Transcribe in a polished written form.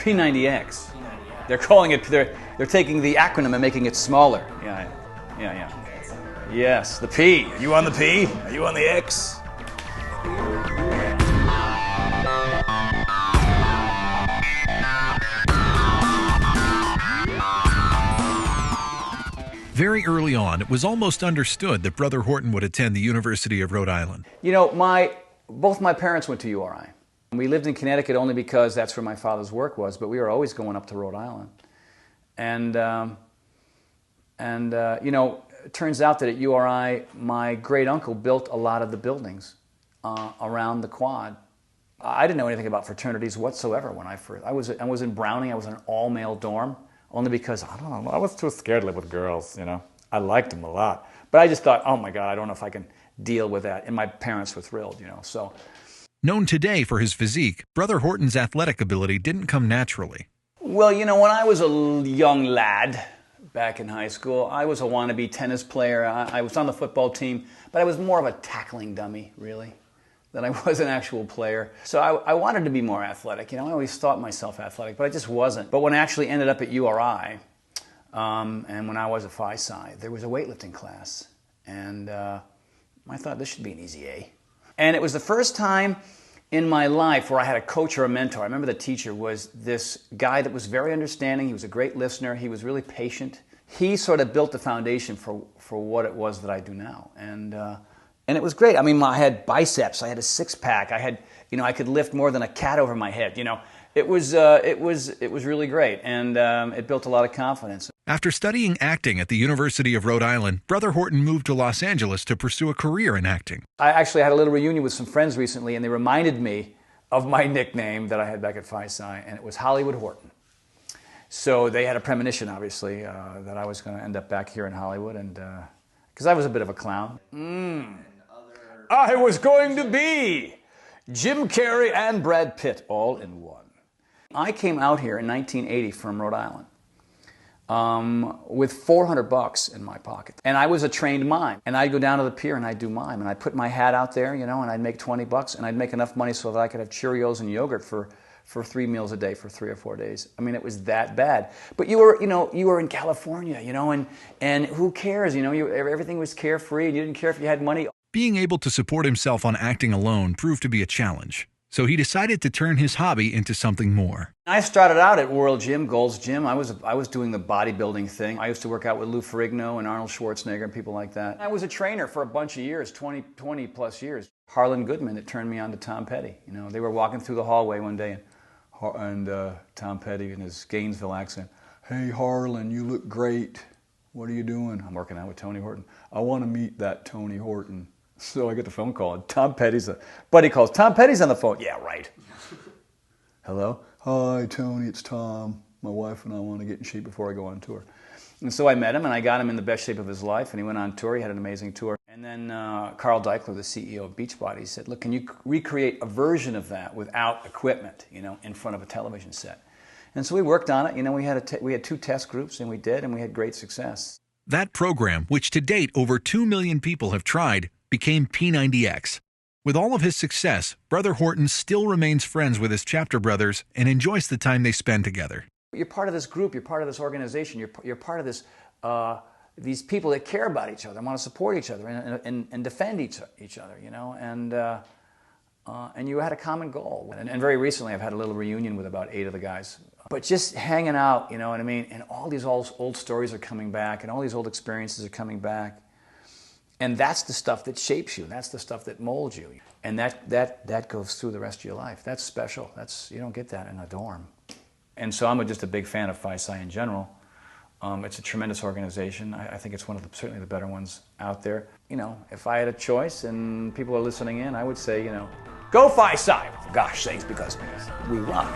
P90X. They're calling it, they're taking the acronym and making it smaller. Yeah. Yes, the P. Are you on the P? Are you on the X? Very early on, it was almost understood that Brother Horton would attend the University of Rhode Island. You know, both my parents went to URI. We lived in Connecticut only because that's where my father's work was, but we were always going up to Rhode Island. And you know, it turns out that at URI, my great-uncle built a lot of the buildings around the quad. I didn't know anything about fraternities whatsoever when I was in Browning. I was in an all-male dorm, only because, I don't know, I was too scared to live with girls, you know. I liked them a lot. But I just thought, oh my God, I don't know if I can deal with that. And my parents were thrilled, you know, so. Known today for his physique, Brother Horton's athletic ability didn't come naturally. Well, you know, when I was a young lad back in high school, I was a wannabe tennis player. I was on the football team, but I was more of a tackling dummy, really, than I was an actual player. So I wanted to be more athletic. You know, I always thought myself athletic, but I just wasn't. But when I actually ended up at URI, and when I was a Phi Psi, there was a weightlifting class. And I thought this should be an easy A. And it was the first time in my life where I had a coach or a mentor. I remember the teacher was this guy that was very understanding. He was a great listener. He was really patient. He sort of built the foundation for what it was that I do now. And it was great. I mean, I had biceps. I had a six-pack. I had, you know, I could lift more than a cat over my head. You know, it was really great, and it built a lot of confidence. After studying acting at the University of Rhode Island, Brother Horton moved to Los Angeles to pursue a career in acting. I actually had a little reunion with some friends recently, and they reminded me of my nickname that I had back at Phi Psi, and it was Hollywood Horton. So they had a premonition, obviously, that I was going to end up back here in Hollywood, and because I was a bit of a clown. I was going to be Jim Carrey and Brad Pitt all in one. I came out here in 1980 from Rhode Island with $400 in my pocket. And I was a trained mime. And I'd go down to the pier and I'd do mime. And I'd put my hat out there, you know, and I'd make $20 and I'd make enough money so that I could have Cheerios and yogurt for 3 meals a day for 3 or 4 days. I mean, it was that bad. But you were in California, you know, and who cares? You know, everything was carefree and you didn't care if you had money. Being able to support himself on acting alone proved to be a challenge. So he decided to turn his hobby into something more. I started out at World Gym, Gold's Gym. I was doing the bodybuilding thing. I used to work out with Lou Ferrigno and Arnold Schwarzenegger and people like that. I was a trainer for a bunch of years, 20 plus years. Harlan Goodman that turned me on to Tom Petty. You know, they were walking through the hallway one day and Tom Petty in his Gainesville accent, "Hey Harlan, you look great. What are you doing?" "I'm working out with Tony Horton." "I want to meet that Tony Horton." So I get the phone call, and Tom Petty's buddy calls. "Tom Petty's on the phone." "Yeah, right." "Hello?" "Hi, Tony, it's Tom. My wife and I want to get in shape before I go on tour." And so I met him, and I got him in the best shape of his life, and he went on tour. He had an amazing tour. And then Carl Deichler, the CEO of Beachbody, said, "Look, can you recreate a version of that without equipment, you know, in front of a television set?" And so we worked on it. You know, we had 2 test groups, and we did, and we had great success. That program, which to date over 2 million people have tried, became P90X. With all of his success, Brother Horton still remains friends with his chapter brothers and enjoys the time they spend together. You're part of this group, you're part of this organization, you're part of this, these people that care about each other and want to support each other and defend each other, you know, and you had a common goal. And very recently I've had a little reunion with about 8 of the guys. But just hanging out, you know what I mean, and all these old stories are coming back and all these old experiences are coming back. And that's the stuff that shapes you. That's the stuff that molds you. And that goes through the rest of your life. That's special. You don't get that in a dorm. And so I'm just a big fan of Phi Psi in general. It's a tremendous organization. I think it's one of certainly the better ones out there. You know, if I had a choice and people are listening in, I would say, you know, go Phi Psi, for gosh sakes, because we rock.